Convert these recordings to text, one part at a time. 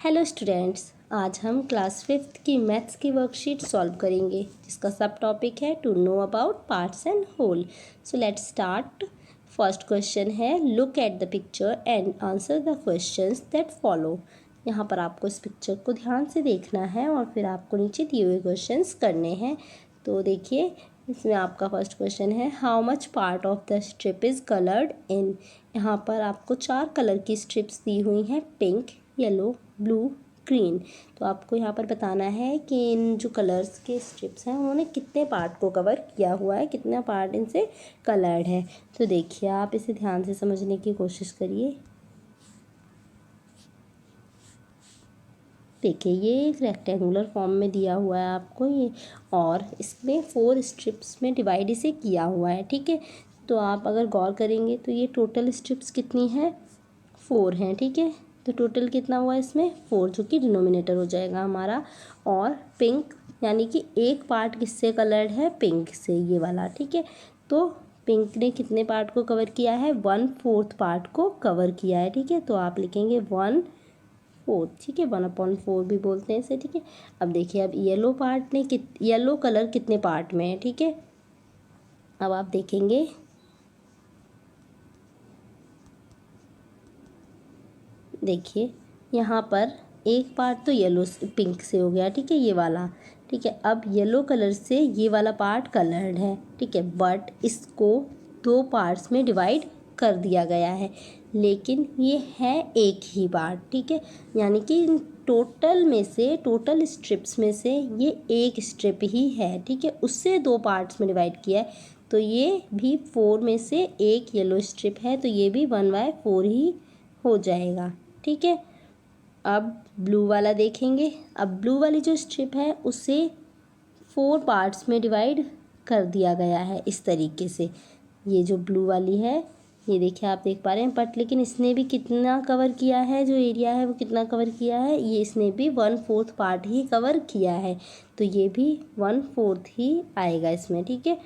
Hello students, आज हम class 5th की मैथ्स की वर्कशीट सॉल्व करेंगे जिसका सब टॉपिक है to know about parts and whole. So let's start. First question है look at the picture and answer the questions that follow. यहाँ पर आपको इस पिक्चर को ध्यान से देखना है और फिर आपको नीचे दिए हुए क्वेश्चंस करने हैं। तो देखिए, इसमें आपका फर्स्ट क्वेश्चन है how much part of the strip is coloured in. यहाँ पर आपको 4 कलर की स्ट्रिप्स दी हुई हैं, पिंक, येलो, ब्लू, ग्रीन। तो आपको यहाँ पर बताना है कि इन जो कलर्स के स्ट्रिप्स हैं उन्होंने कितने पार्ट को कवर किया हुआ है, कितना पार्ट इनसे कलर्ड है। तो देखिए, आप इसे ध्यान से समझने की कोशिश करिए। देखिए, ये एक रेक्टेंगुलर फॉर्म में दिया हुआ है आपको ये, और इसमें 4 स्ट्रिप्स में डिवाइड इसे किया हुआ है। ठीक है, तो आप अगर गौर करेंगे तो ये टोटल स्ट्रिप्स कितनी हैं, 4 हैं। ठीक है, तो टोटल कितना हुआ इसमें 4, जो कि डिनोमिनेटर हो जाएगा हमारा। और पिंक यानी कि एक पार्ट किससे कलर्ड है, पिंक से, ये वाला। ठीक है, तो पिंक ने कितने पार्ट को कवर किया है, 1/4 पार्ट को कवर किया है। ठीक है, तो आप लिखेंगे 1/4। ठीक है, 1/4 भी बोलते हैं इसे। ठीक है, अब देखिए, अब येलो पार्ट ने येलो कलर कितने पार्ट में है। ठीक है, अब आप देखेंगे, देखिए यहाँ पर एक पार्ट तो येलो पिंक से हो गया। ठीक है, ये वाला। ठीक है, अब येलो कलर से ये वाला पार्ट कलर्ड है। ठीक है, बट इसको 2 पार्ट्स में डिवाइड कर दिया गया है, लेकिन ये है एक ही पार्ट। ठीक है, यानी कि टोटल में से, टोटल स्ट्रिप्स में से ये एक स्ट्रिप ही है। ठीक है, उससे 2 पार्ट्स में डिवाइड किया है, तो ये भी 4 में से एक येलो स्ट्रिप है, तो ये भी 1/4 ही हो जाएगा। ठीक है, अब ब्लू वाला देखेंगे। अब ब्लू वाली जो स्ट्रिप है उसे 4 पार्ट्स में डिवाइड कर दिया गया है इस तरीके से। ये जो ब्लू वाली है, ये देखिए, आप देख पा रहे हैं, बट लेकिन इसने भी कितना कवर किया है, जो एरिया है वो कितना कवर किया है, ये इसने भी 1/4 पार्ट ही कवर किया है, तो ये भी 1/4 ही आएगा इसमें। ठीक है,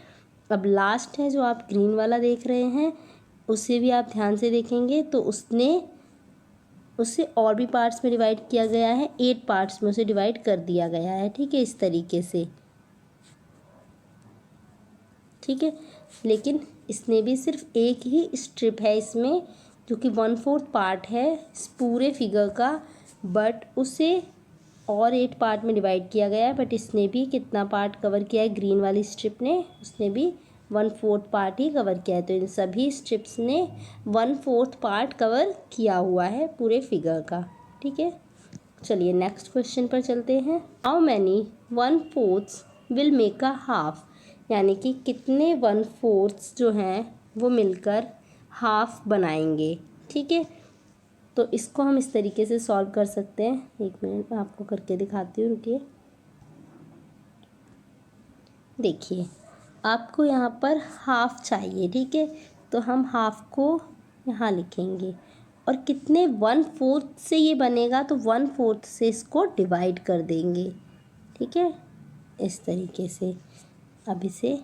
अब लास्ट है जो आप ग्रीन वाला देख रहे हैं, उसे भी आप ध्यान से देखेंगे तो उससे और भी पार्ट्स में डिवाइड किया गया है, 8 पार्ट्स में उसे डिवाइड कर दिया गया है। ठीक है, इस तरीके से। ठीक है, लेकिन इसने भी सिर्फ एक ही स्ट्रिप है इसमें, जो कि 1/4 पार्ट है इस पूरे फिगर का, बट उसे और 8 पार्ट में डिवाइड किया गया है। बट इसने भी कितना पार्ट कवर किया है, ग्रीन वाली स्ट्रिप ने, उसने भी 1/4 पार्ट ही कवर किया है। तो इन सभी स्ट्रिप्स ने 1/4 पार्ट कवर किया हुआ है पूरे फिगर का। ठीक है, चलिए नेक्स्ट क्वेश्चन पर चलते हैं। How many 1/4 will make a half, यानी कि कितने 1/4 जो हैं वो मिलकर हाफ बनाएंगे। ठीक है, तो इसको हम इस तरीके से सॉल्व कर सकते हैं। एक मिनट मैं आपको करके दिखाती हूँ, रुकिए। देखिए, आपको यहाँ पर हाफ चाहिए। ठीक है, तो हम हाफ को यहाँ लिखेंगे, और कितने 1/4 से ये बनेगा, तो 1/4 से इसको डिवाइड कर देंगे। ठीक है, इस तरीके से। अब इसे,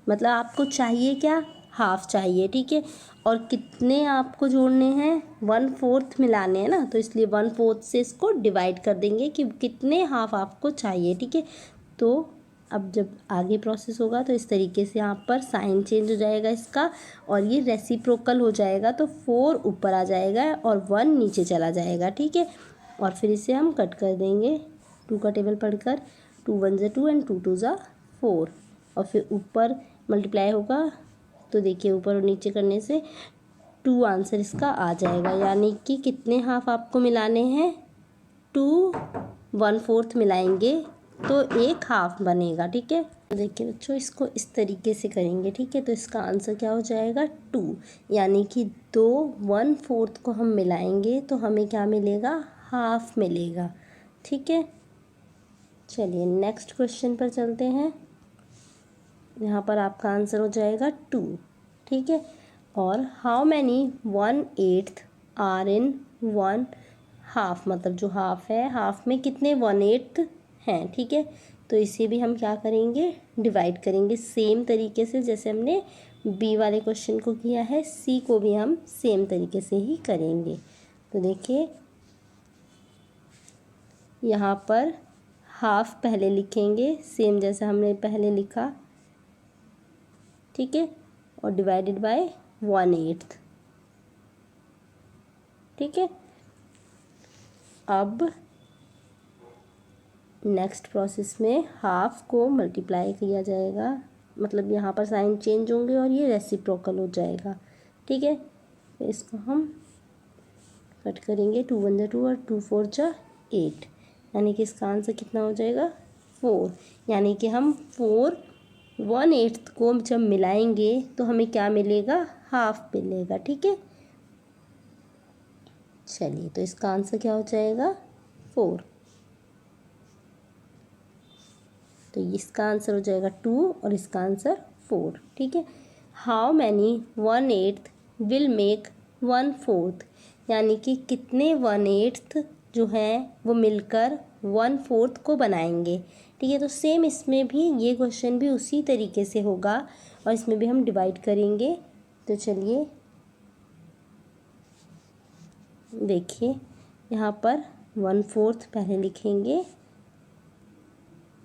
मतलब आपको चाहिए क्या, हाफ चाहिए। ठीक है, और कितने आपको जोड़ने हैं, 1/4 मिलाने हैं ना, तो इसलिए 1/4 से इसको डिवाइड कर देंगे कि कितने हाफ आपको चाहिए। ठीक है, तो अब जब आगे प्रोसेस होगा तो इस तरीके से यहाँ पर साइन चेंज हो जाएगा इसका, और ये रेसिप्रोकल हो जाएगा, तो 4 ऊपर आ जाएगा और 1 नीचे चला जाएगा। ठीक है, और फिर इसे हम कट कर देंगे 2 का टेबल पढ़कर, 2 1 ज़ा 2 एंड 2 2 ज़ा 4, और फिर ऊपर मल्टीप्लाई होगा, तो देखिए ऊपर और नीचे करने से 2 आंसर इसका आ जाएगा। यानी कि कितने हाफ आपको मिलाने हैं, 2 1/4 मिलाएंगे तो एक हाफ बनेगा। ठीक है, देखिए बच्चों, इसको इस तरीके से करेंगे। ठीक है, तो इसका आंसर क्या हो जाएगा, 2, यानी कि 2 1/4 को हम मिलाएंगे तो हमें क्या मिलेगा, हाफ मिलेगा। ठीक है, चलिए नेक्स्ट क्वेश्चन पर चलते हैं। यहाँ पर आपका आंसर हो जाएगा 2। ठीक है, और हाउ मैनी 1/8 आर इन 1/2, मतलब जो हाफ है, हाफ में कितने 1/8 हैं। ठीक है, तो इसे भी हम क्या करेंगे, डिवाइड करेंगे सेम तरीके से जैसे हमने बी वाले क्वेश्चन को किया है, सी को भी हम सेम तरीके से ही करेंगे। तो देखिए, यहाँ पर हाफ पहले लिखेंगे, सेम जैसा हमने पहले लिखा, ठीक है, और डिवाइडेड बाय 1/8, ठीक है। अब नेक्स्ट प्रोसेस में हाफ को मल्टीप्लाई किया जाएगा, मतलब यहाँ पर साइन चेंज होंगे और ये रेसिप्रोकल हो जाएगा, ठीक है। तो इसको हम कट करेंगे, 2 1 2 और 2 4 8, यानी कि इसका आंसर कितना हो जाएगा 4। यानी कि हम 4 1/8 को जब मिलाएंगे तो हमें क्या मिलेगा, हाफ मिलेगा, ठीक है। चलिए, तो इसका आंसर क्या हो जाएगा 4। तो इसका आंसर हो जाएगा 2 और इसका आंसर 4, ठीक है। हाउ मैनी 1/8 विल मेक 1/4, यानी कि कितने 1/8 जो हैं वो मिलकर 1/4 को बनाएंगे, ठीक है। तो सेम इसमें भी ये क्वेश्चन भी उसी तरीके से होगा और इसमें भी हम डिवाइड करेंगे। तो चलिए देखिए, यहाँ पर 1/4 पहले लिखेंगे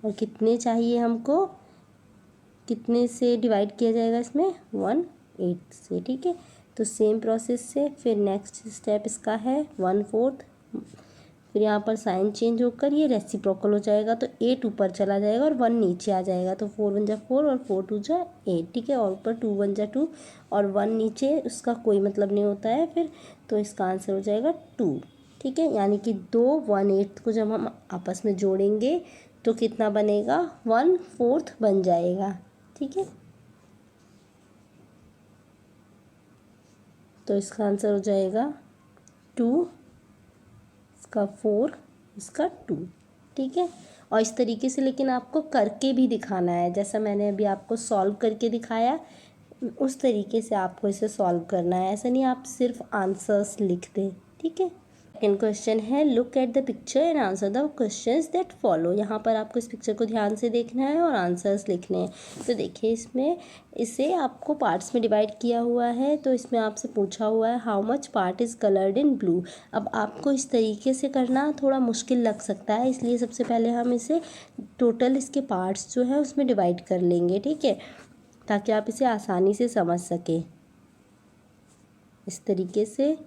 और कितने चाहिए हमको, कितने से डिवाइड किया जाएगा इसमें 1/8 से, ठीक है। तो सेम प्रोसेस से फिर नेक्स्ट स्टेप इसका है 1/4, फिर यहाँ पर साइन चेंज होकर ये रेसिप्रोकल हो जाएगा, तो 8 ऊपर चला जाएगा और 1 नीचे आ जाएगा, तो 4 1 4 और 4 2 8, ठीक है। और ऊपर 2 1 2 और 1 नीचे, उसका कोई मतलब नहीं होता है फिर, तो इसका आंसर हो जाएगा 2, ठीक है। यानी कि 2 1/8 को जब हम आपस में जोड़ेंगे तो कितना बनेगा, 1/4 बन जाएगा, ठीक है। तो इसका आंसर हो जाएगा 2, इसका 4, इसका 2, ठीक है। और इस तरीके से लेकिन आपको करके भी दिखाना है, जैसा मैंने अभी आपको सॉल्व करके दिखाया उस तरीके से आपको इसे सॉल्व करना है, ऐसा नहीं आप सिर्फ आंसर्स लिख दें, ठीक है। सेकंड क्वेश्चन है, look at the picture and answer the questions that follow. यहाँ पर आपको इस पिक्चर को ध्यान से देखना है और आंसर्स लिखने हैं। तो देखिए, इसमें इसे आपको पार्ट्स में डिवाइड किया हुआ है, तो इसमें आपसे पूछा हुआ है how much part is coloured in blue. अब आपको इस तरीके से करना थोड़ा मुश्किल लग सकता है, इसलिए सबसे पहले हम इसे टोटल इसके पार्ट्स जो है उसमें डिवाइड कर लेंगे, ठीक है, ताकि आप इसे आसानी से समझ सकें। इस तरीके से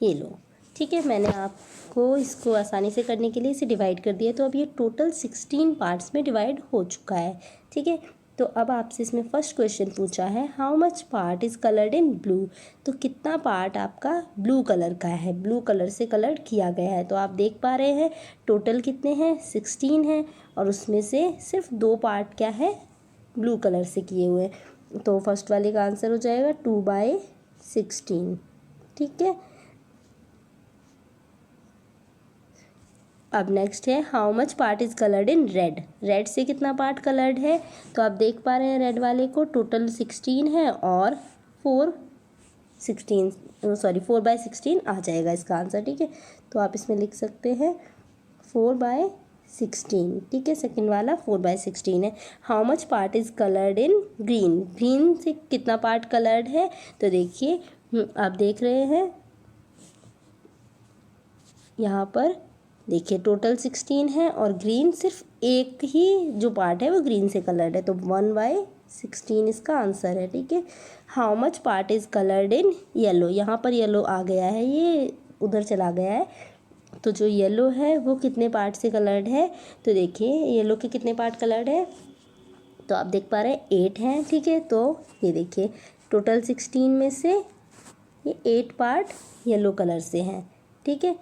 ये लो, ठीक है। मैंने आपको इसको आसानी से करने के लिए इसे डिवाइड कर दिया, तो अब ये टोटल 16 पार्ट्स में डिवाइड हो चुका है, ठीक है। तो अब आपसे इसमें फर्स्ट क्वेश्चन पूछा है how much part is coloured in blue, तो कितना पार्ट आपका ब्लू कलर का है, ब्लू कलर से कलर किया गया है। तो आप देख पा रहे हैं टोटल कितने हैं, 16 हैं, और उसमें से सिर्फ 2 पार्ट क्या है, ब्लू कलर से किए हुए। तो फर्स्ट वाले का आंसर हो जाएगा 2/16, ठीक है। अब नेक्स्ट है how much part is coloured in red, red से कितना पार्ट कलर्ड है। तो आप देख पा रहे हैं रेड वाले को टोटल 16 है और 4/16 आ जाएगा इसका आंसर, ठीक है। तो आप इसमें लिख सकते हैं 4/16, ठीक है। सेकंड वाला 4/16 है। How much part is coloured in green, green से कितना पार्ट कलर्ड है। तो देखिए, आप देख रहे हैं यहाँ पर, देखिए टोटल 16 है और ग्रीन सिर्फ एक ही जो पार्ट है वो ग्रीन से कलर्ड है, तो 1/16 इसका आंसर है, ठीक है। How much part is coloured in yellow, यहाँ पर येलो आ गया है, ये उधर चला गया है, तो जो येलो है वो कितने पार्ट से कलर्ड है। तो देखिए येलो के कितने पार्ट कलर्ड है, तो आप देख पा रहे हैं 8 हैं, ठीक है। तो ये देखिए टोटल 16 में से ये 8 पार्ट येलो कलर से हैं, ठीक है।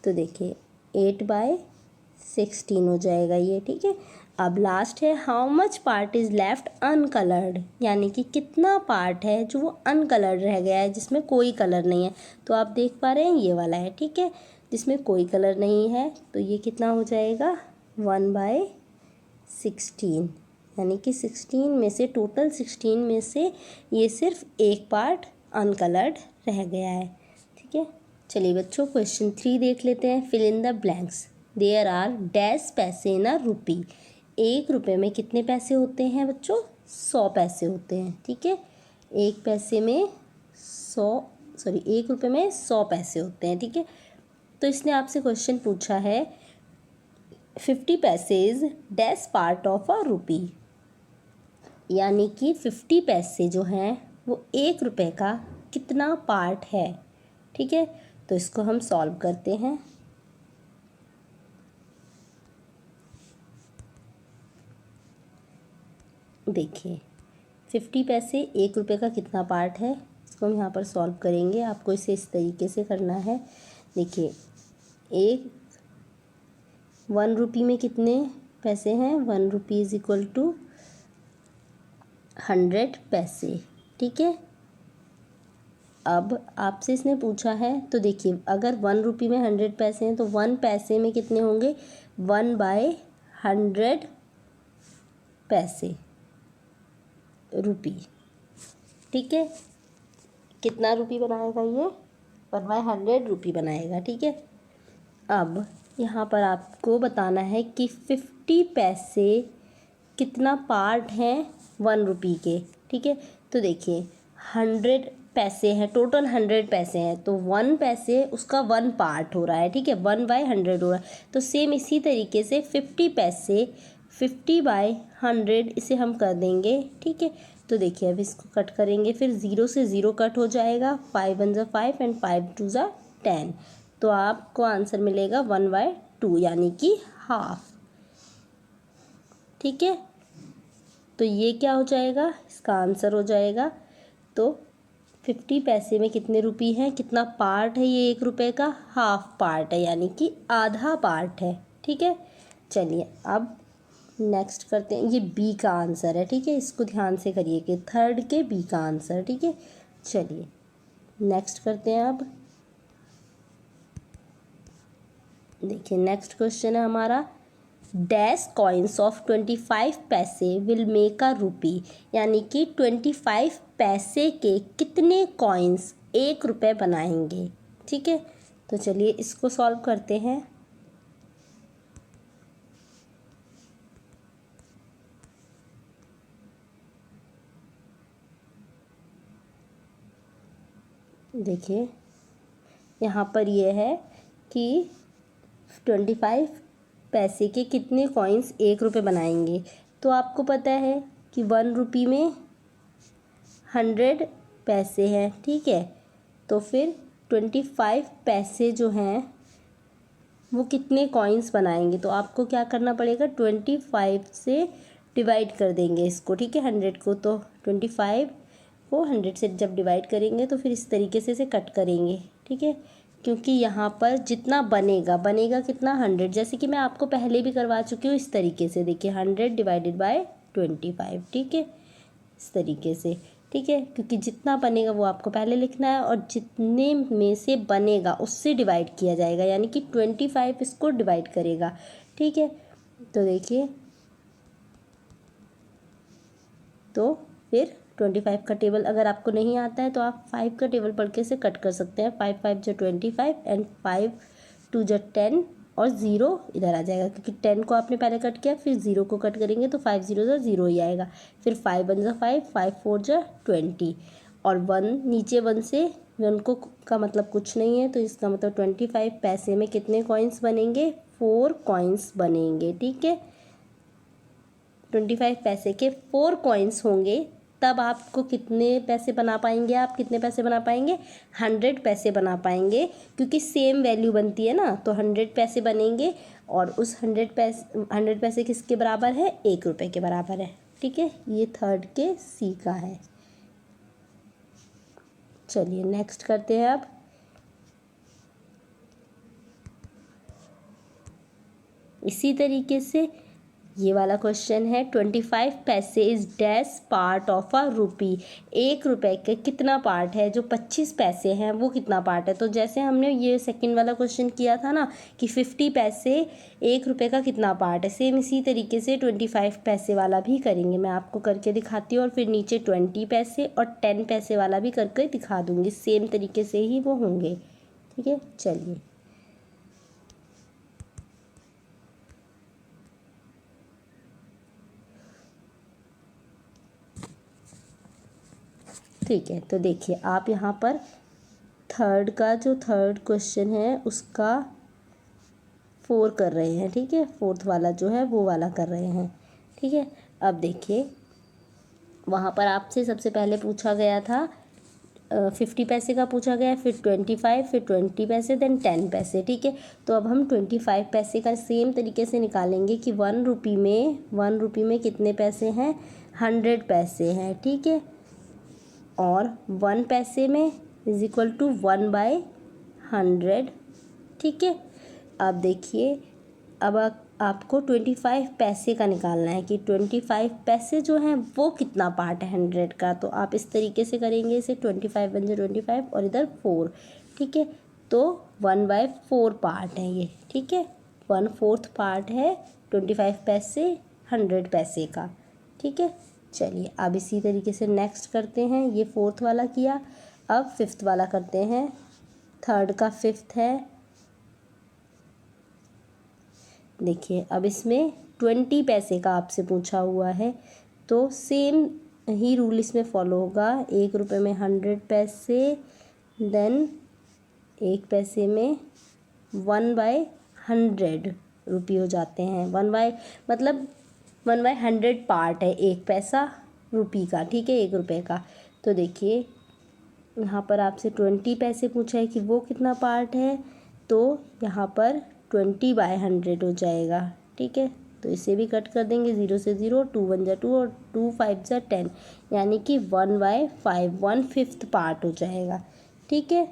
तो देखिए 8/16 हो जाएगा ये, ठीक है। अब लास्ट है how much part is left uncoloured, यानी कि कितना पार्ट है जो वो अनकलर्ड रह गया है, जिसमें कोई कलर नहीं है। तो आप देख पा रहे हैं ये वाला है, ठीक है, जिसमें कोई कलर नहीं है। तो ये कितना हो जाएगा 1/16, यानी कि 16 में से, टोटल 16 में से ये सिर्फ एक पार्ट अनकलर्ड रह गया है, ठीक है। चलिए बच्चों, क्वेश्चन 3 देख लेते हैं। Fill in the blanks, there are dash paise in a rupee, 1 रुपये में कितने पैसे होते हैं बच्चों, 100 पैसे होते हैं, ठीक है। 1 पैसे में एक रुपये में 100 पैसे होते हैं, ठीक है। तो इसने आपसे क्वेश्चन पूछा है 50 पैसे is dash part of a rupee, यानी कि 50 पैसे जो हैं वो 1 रुपये का कितना पार्ट है, ठीक है। तो इसको हम सॉल्व करते हैं। देखिए 50 पैसे 1 रुपये का कितना पार्ट है, इसको हम यहाँ पर सॉल्व करेंगे। आपको इसे इस तरीके से करना है। देखिए 1 रुपये में कितने पैसे हैं, 1 रुपये इज इक्वल टू 100 पैसे, ठीक है। अब आपसे इसने पूछा है, तो देखिए अगर 1 रुपये में 100 पैसे हैं तो 1 पैसे में कितने होंगे, 1/100 पैसे रुपी, ठीक है। कितना रुपी बनाएगा ये, 1/100 रुपी बनाएगा, ठीक है। अब यहाँ पर आपको बताना है कि 50 पैसे कितना पार्ट हैं 1 रुपी के, ठीक है। तो देखिए 100 पैसे हैं, टोटल 100 पैसे हैं, तो 1 पैसे उसका 1 पार्ट हो रहा है, ठीक है, 1/100 हो रहा है। तो सेम इसी तरीके से 50 पैसे 50/100 इसे हम कर देंगे, ठीक है। तो देखिए अब इसको कट करेंगे, फिर 0 से 0 कट हो जाएगा, 5 1 ज़ा 5 एंड 5 2 ज़ा 10, तो आपको आंसर मिलेगा 1/2 यानी कि हाफ, ठीक है। तो ये क्या हो जाएगा, इसका आंसर हो जाएगा। तो 50 पैसे में कितने रुपये हैं, कितना पार्ट है ये 1 रुपये का, हाफ पार्ट है, यानी कि आधा पार्ट है, ठीक है। चलिए अब नेक्स्ट करते हैं, ये बी का आंसर है, ठीक है। इसको ध्यान से करिए कि थर्ड के बी का आंसर, ठीक है। चलिए नेक्स्ट करते हैं। अब देखिए नेक्स्ट क्वेश्चन है हमारा, डैश कॉइन्स ऑफ 25 पैसे विल मेक अ रुपी, यानी कि 25 पैसे के कितने कॉइन्स 1 रुपये बनाएंगे, ठीक है। तो चलिए इसको सॉल्व करते हैं। देखिए यहाँ पर ये है कि 25 पैसे के कितने कॉइन्स 1 रुपये बनाएंगे। तो आपको पता है कि 1 रुपये में 100 पैसे हैं, ठीक है। तो फिर 25 पैसे जो हैं वो कितने कॉइन्स बनाएंगे, तो आपको क्या करना पड़ेगा, 25 से डिवाइड कर देंगे इसको, ठीक है, 100 को। तो 25 को 100 से जब डिवाइड करेंगे तो फिर इस तरीके से इसे कट करेंगे, ठीक है। क्योंकि यहाँ पर जितना बनेगा कितना, 100, जैसे कि मैं आपको पहले भी करवा चुकी हूँ इस तरीके से। देखिए 100 डिवाइडेड बाय 25, ठीक है, इस तरीके से, ठीक है। क्योंकि जितना बनेगा वो आपको पहले लिखना है और जितने में से बनेगा उससे डिवाइड किया जाएगा, यानी कि 25 इसको डिवाइड करेगा, ठीक है। तो देखिए तो फिर 25 का टेबल अगर आपको नहीं आता है तो आप 5 का टेबल पढ़ के से कट कर सकते हैं। 5 5 जो 25 एंड 5 2 जो 10 और 0 इधर आ जाएगा, क्योंकि 10 को आपने पहले कट किया, फिर 0 को कट करेंगे तो 5 0 जो 0 ही आएगा। फिर 5 1 जो 5 5 4 जो 20 और 1 नीचे 1 से 1 को का मतलब कुछ नहीं है, तो इसका मतलब 25 पैसे में कितने कॉइन्स बनेंगे, 4 कॉइन्स बनेंगे, ठीक है। 25 पैसे के 4 कॉइन्स होंगे, तब आपको कितने पैसे बना पाएंगे, आप कितने पैसे बना पाएंगे, 100 पैसे बना पाएंगे, क्योंकि सेम वैल्यू बनती है ना। तो 100 पैसे बनेंगे और उस 100 पैसे किसके बराबर है, 1 रुपये के बराबर है, ठीक है। ये थर्ड के सी का है। चलिए नेक्स्ट करते हैं। अब इसी तरीके से ये वाला क्वेश्चन है, 25 पैसे is dash part of a rupee, 1 रुपये के कितना पार्ट है, जो 25 पैसे हैं वो कितना पार्ट है। तो जैसे हमने ये सेकंड वाला क्वेश्चन किया था ना कि 50 पैसे 1 रुपये का कितना पार्ट है, सेम इसी तरीके से 25 पैसे वाला भी करेंगे। मैं आपको करके दिखाती हूँ और फिर नीचे 20 पैसे और 10 पैसे वाला भी करके दिखा दूँगी, सेम तरीके से ही वो होंगे, ठीक है। चलिए ठीक है, तो देखिए आप यहाँ पर थर्ड क्वेश्चन है उसका 4 कर रहे हैं। ठीक है, फोर्थ वाला जो है वो वाला कर रहे हैं। ठीक है, अब देखिए वहाँ पर आपसे सबसे पहले पूछा गया था 50 पैसे का पूछा गया, फिर 25, फिर 20 पैसे, देन 10 पैसे। ठीक है, तो अब हम 25 पैसे का सेम तरीके से निकालेंगे कि 1 रुपये में कितने पैसे हैं, 100 पैसे हैं। ठीक है, और 1 पैसे में इज इक्वल टू 1/100। ठीक है, अब देखिए अब आपको 25 पैसे का निकालना है कि 25 पैसे जो हैं वो कितना पार्ट है 100 का। तो आप इस तरीके से करेंगे इसे, 25 बन जाए 25 और इधर 4। ठीक है, तो 1/4 पार्ट है ये। ठीक है, 1/4 पार्ट है 25 पैसे 100 पैसे का। ठीक है, चलिए अब इसी तरीके से नेक्स्ट करते हैं। ये फोर्थ वाला किया, अब फिफ्थ वाला करते हैं। थर्ड का फिफ्थ है, देखिए अब इसमें 20 पैसे का आपसे पूछा हुआ है, तो सेम ही रूल इसमें फॉलो होगा। 1 रुपये में 100 पैसे, देन 1 पैसे में 1/100 रुपये हो जाते हैं। 1/100 पार्ट है 1 पैसा रुपये का। ठीक है, 1 रुपये का। तो देखिए यहाँ पर आपसे 20 पैसे पूछा है कि वो कितना पार्ट है, तो यहाँ पर 20/100 हो जाएगा। ठीक है, तो इसे भी कट कर देंगे, 0 से 0, 2 1 जा 2 और 2 5 जा 10, यानी कि 1/5 1/5 पार्ट हो जाएगा। ठीक है,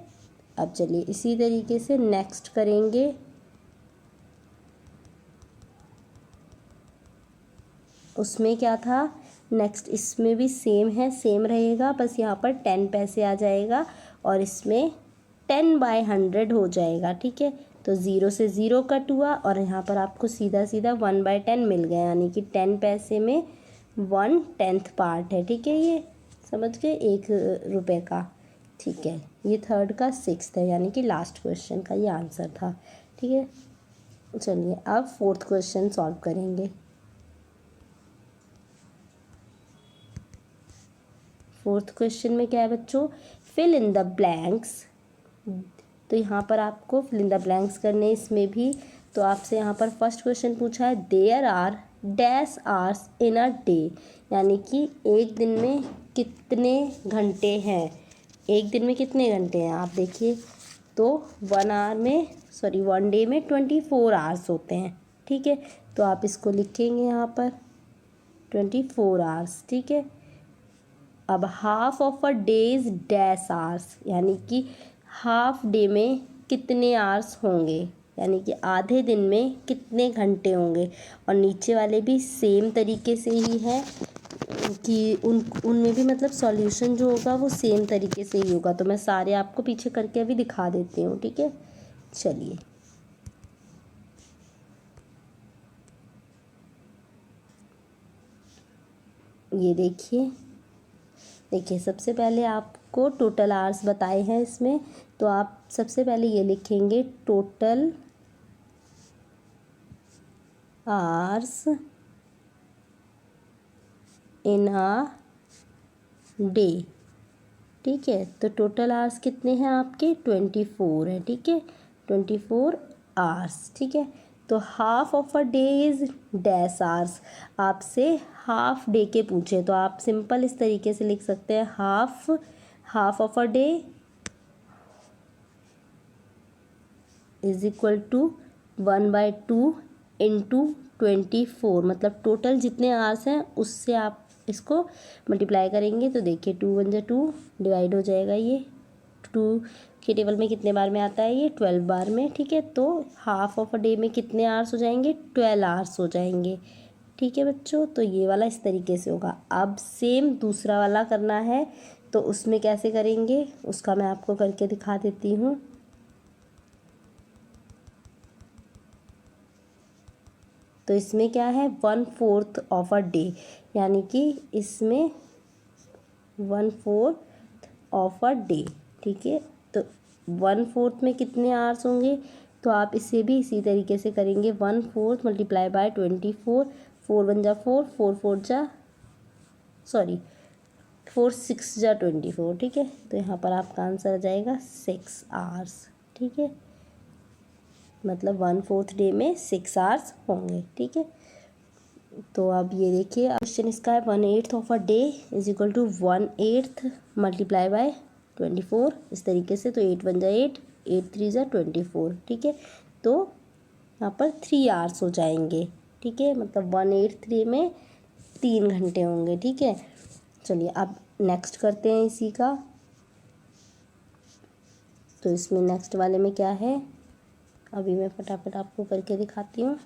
अब चलिए इसी तरीके से नेक्स्ट करेंगे। उसमें क्या था नेक्स्ट, इसमें भी सेम है, सेम रहेगा, बस यहाँ पर 10 पैसे आ जाएगा और इसमें 10/100 हो जाएगा। ठीक है, तो 0 से 0 कट हुआ और यहाँ पर आपको सीधा सीधा 1/10 मिल गया, यानी कि 10 पैसे में 1/10 पार्ट है। ठीक है, ये समझ गए, 1 रुपये का। ठीक है, ये थर्ड का 6th है, यानी कि लास्ट क्वेश्चन का ये आंसर था। ठीक है, चलिए अब फोर्थ क्वेश्चन सॉल्व करेंगे। फोर्थ क्वेश्चन में क्या है बच्चों, फिल इन द ब्लैंक्स। तो यहाँ पर आपको फिल इन द ब्लैंक्स करने, इसमें भी तो आपसे यहाँ पर फर्स्ट क्वेश्चन पूछा है there are dash hours in a day, यानी कि एक दिन में कितने घंटे हैं, एक दिन में कितने घंटे हैं। आप देखिए तो 1 डे में 24 आवर्स होते हैं। ठीक है, तो आप इसको लिखेंगे यहाँ पर 24 आवर्स। ठीक है, अब half of a day is dash hours, यानी कि हाफ डे में कितने आवर्स होंगे, यानी कि आधे दिन में कितने घंटे होंगे। और नीचे वाले भी सेम तरीके से ही है कि उनमें भी मतलब सॉल्यूशन जो होगा वो सेम तरीके से ही होगा। तो मैं सारे आपको पीछे करके अभी दिखा देती हूँ। ठीक है, चलिए ये देखिए सबसे पहले आपको टोटल आवर्स बताए हैं इसमें, तो आप सबसे पहले ये लिखेंगे total hours in a day. ठीक है, तो टोटल आवर्स कितने हैं आपके, 24 है। ठीक है, 24 आवर्स। ठीक है, तो half of a day is dash hours, आपसे हाफ डे के पूछे तो आप सिंपल इस तरीके से लिख सकते हैं, half of a day is equal to 1/2 into 24, मतलब टोटल जितने आवर्स हैं उससे आप इसको मल्टीप्लाई करेंगे। तो देखिए 2 1 जा 2, डिवाइड हो जाएगा ये 2 के टेबल में कितने बार में आता है, ये 12 बार में। ठीक है, तो हाफ ऑफ अ डे में कितने आवर्स हो जाएंगे, 12 आवर्स हो जाएंगे। ठीक है बच्चों, तो ये वाला इस तरीके से होगा। अब सेम दूसरा वाला करना है, तो उसमें कैसे करेंगे उसका मैं आपको करके दिखा देती हूँ। तो इसमें क्या है 1/4 ऑफ अ डे, यानी कि इसमें 1/4 ऑफ अ डे। ठीक है, तो 1/4 में कितने आवर्स होंगे, तो आप इसे भी इसी तरीके से करेंगे, 1/4 मल्टीप्लाई बाय 24, 4 1 जा 4, 4 4 जा 4 6 जा 24, ठीक है। तो यहाँ पर आपका आंसर आ जाएगा 6 आवर्स, ठीक है। मतलब 1/4 डे में 6 आवर्स होंगे, ठीक है। तो अब ये देखिए क्वेश्चन इसका है 1/8 of a day is equal to 1/8 multiply by 24, इस तरीके से। तो 8 1 जा 8, 8 3 जा 24, ठीक है। तो यहाँ पर 3 आवर्स हो जाएंगे, ठीक है। मतलब 1/8 में 3 घंटे होंगे, ठीक है। चलिए अब नेक्स्ट करते हैं इसी का। तो इसमें नेक्स्ट वाले में क्या है, अभी मैं फटाफट आपको करके दिखाती हूँ।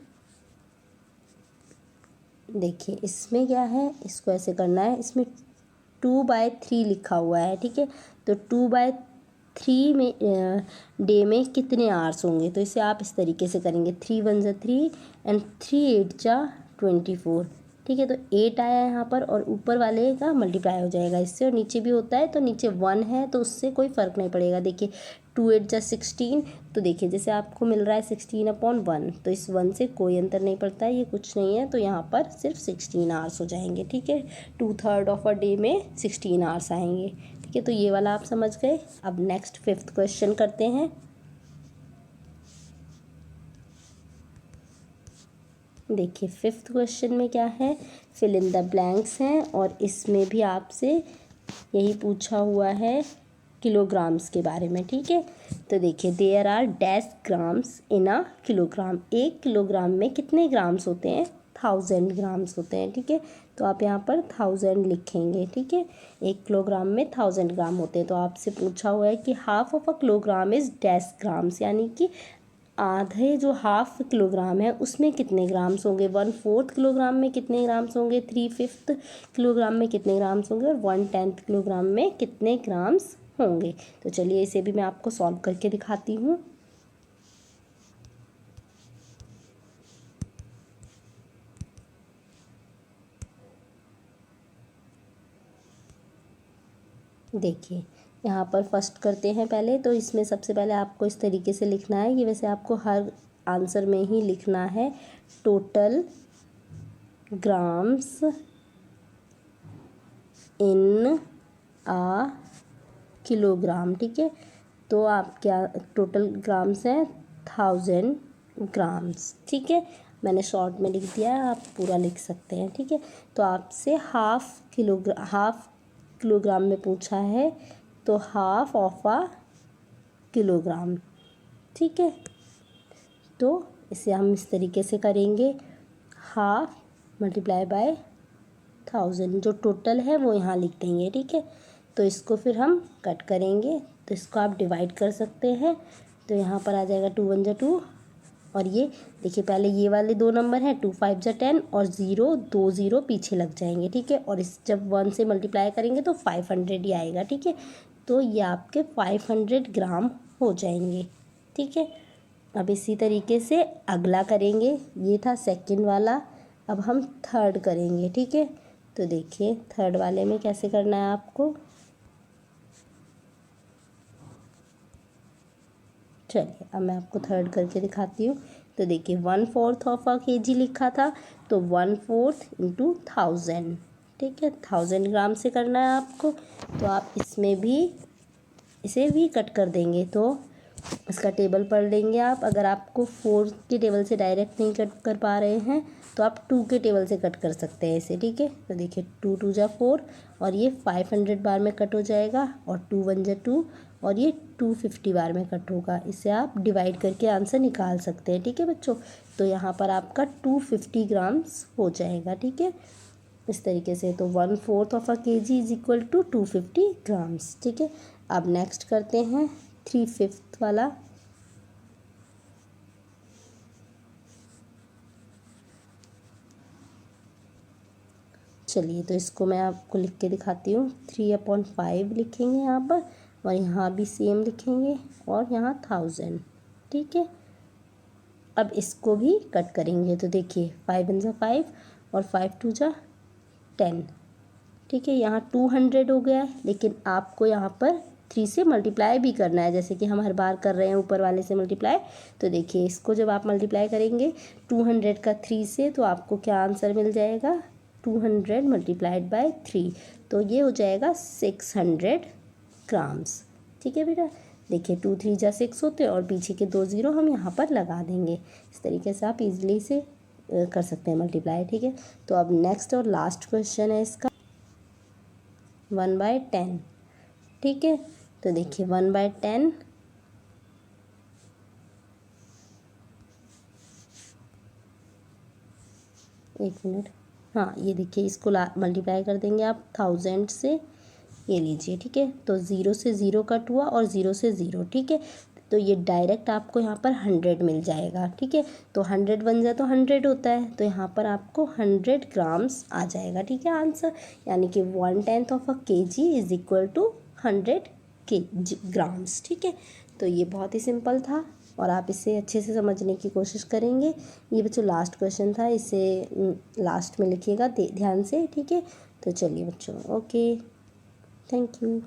देखिए इसमें क्या है, इसको ऐसे करना है। इसमें 2/3 लिखा हुआ है, ठीक है। तो 2/3 में डे में कितने आवर्स होंगे, तो इसे आप इस तरीके से करेंगे। 3 1 जा 3 एंड 3 8 जा 24, ठीक है। तो 8 आया यहाँ पर और ऊपर वाले का मल्टीप्लाई हो जाएगा इससे, और नीचे भी होता है तो नीचे 1 है तो उससे कोई फ़र्क नहीं पड़ेगा। देखिए 2 8 जा 16, तो देखिए जैसे आपको मिल रहा है 16/1, तो इस 1 से कोई अंतर नहीं पड़ता है, ये कुछ नहीं है। तो यहाँ पर सिर्फ 16 आवर्स हो जाएंगे, ठीक है। 2/3 ऑफ अ डे में 16 आवर्स आएंगे, ठीक है। तो ये वाला आप समझ गए। अब नेक्स्ट 5th क्वेश्चन करते हैं। देखिए 5th क्वेश्चन में क्या है, फिल इन द ब्लैंक्स हैं, और इसमें भी आपसे यही पूछा हुआ है किलोग्राम्स के बारे में, ठीक है। तो देखिए there are dash grams in a kilogram, 1 kilogram में कितने ग्राम्स होते हैं, 1000 ग्राम्स होते हैं, ठीक है। तो आप यहाँ पर 1000 लिखेंगे, ठीक है। 1 किलोग्राम में 1000 ग्राम होते हैं। तो आपसे पूछा हुआ है कि half of a kilogram is dash grams, यानी कि आधे जो हाफ किलोग्राम है उसमें कितने ग्राम्स होंगे। 1/4 किलोग्राम में कितने ग्राम्स होंगे, 3/5 किलोग्राम में कितने ग्राम्स होंगे, और 1/10 किलोग्राम में कितने ग्राम्स होंगे। तो चलिए इसे भी मैं आपको सॉल्व करके दिखाती हूँ। देखिए यहाँ पर फर्स्ट करते हैं पहले। तो इसमें सबसे पहले आपको इस तरीके से लिखना है, ये वैसे आपको हर आंसर में ही लिखना है, total grams in a kilogram, ठीक है। तो आप क्या टोटल ग्राम्स हैं 1000 ग्राम्स, ठीक है। मैंने शॉर्ट में लिख दिया है, आप पूरा लिख सकते हैं, ठीक है। तो आपसे हाफ किलोग्राम में पूछा है, तो हाफ ऑफ अ किलोग्राम, ठीक है। तो इसे हम इस तरीके से करेंगे, हाफ मल्टीप्लाई बाय 1000, जो टोटल है वो यहाँ लिख देंगे, ठीक है। तो इसको फिर हम कट करेंगे, तो इसको आप डिवाइड कर सकते हैं। तो यहाँ पर आ जाएगा 2 1 जा 2, और ये देखिए पहले ये वाले 2 नंबर हैं, 2 5 जा 10, और 0 2 0 पीछे लग जाएंगे, ठीक है। और इस जब 1 से मल्टीप्लाई करेंगे तो 500 ही आएगा, ठीक है। तो ये आपके 500 ग्राम हो जाएंगे, ठीक है। अब इसी तरीके से अगला करेंगे, ये था सेकंड वाला। अब हम थर्ड करेंगे, ठीक है। तो देखिए थर्ड वाले में कैसे करना है आपको। चलिए अब मैं आपको थर्ड करके दिखाती हूँ। तो देखिए 1/4 ऑफ अ केजी लिखा था, तो 1/4 इंटू 1000, ठीक है। 1000 ग्राम से करना है आपको। तो आप इसमें भी इसे भी कट कर देंगे, तो इसका टेबल पढ़ लेंगे आप। अगर आपको 4 के टेबल से डायरेक्ट नहीं कट कर पा रहे हैं तो आप 2 के टेबल से कट कर सकते हैं इसे, ठीक है। तो देखिए 2 2 जा 4, और ये 500 बार में कट हो जाएगा, और 2 1 जा 2, और ये 250 बार में कट होगा। इसे आप डिवाइड करके आंसर निकाल सकते हैं, ठीक है बच्चों। तो यहाँ पर आपका 250 ग्राम्स हो जाएगा, ठीक है, इस तरीके से। तो 1/4 of a KG is equal to 250 grams, ठीक है। अब नेक्स्ट करते हैं 3/5 वाला। चलिए तो इसको मैं आपको लिख के दिखाती हूँ। 3/5 लिखेंगे यहाँ पर, और यहाँ भी सेम लिखेंगे, और यहाँ 1000, ठीक है। अब इसको भी कट करेंगे। तो देखिए 5 1 जा 5, और 5 2 जा 10, ठीक है। यहाँ 200 हो गया है, लेकिन आपको यहाँ पर 3 से मल्टीप्लाई भी करना है, जैसे कि हम हर बार कर रहे हैं ऊपर वाले से मल्टीप्लाई। तो देखिए इसको जब आप मल्टीप्लाई करेंगे 200 का 3 से, तो आपको क्या आंसर मिल जाएगा, 200 मल्टीप्लाइड बाय 3, तो ये हो जाएगा 600 ग्राम्स। ठीक है बेटा, देखिए 2 3 जा 6 होते हैं और पीछे के 2 ज़ीरो हम यहाँ पर लगा देंगे। इस तरीके से आप इजीली से कर सकते हैं मल्टीप्लाई। ठीक है, तो अब नेक्स्ट और लास्ट क्वेश्चन है इसका 1/10। ठीक है, तो देखिए 1/10 एक मिनट, हाँ ये देखिए, इसको मल्टीप्लाई कर देंगे आप 1000 से, ये लीजिए। ठीक है, तो 0 से 0 कट हुआ और 0 से 0। ठीक है, तो ये डायरेक्ट आपको यहाँ पर 100 मिल जाएगा। ठीक है, तो 100 बन जाए तो 100 होता है, तो यहाँ पर आपको 100 ग्राम्स आ जाएगा। ठीक है आंसर, यानी कि 1/10 of a KG is equal to 100 grams. ठीक है, तो ये बहुत ही सिंपल था और आप इसे अच्छे से समझने की कोशिश करेंगे। ये बच्चों लास्ट क्वेश्चन था, इसे लास्ट में लिखिएगा ध्यान से। ठीक है, तो चलिए बच्चों, ओके, थैंक यू।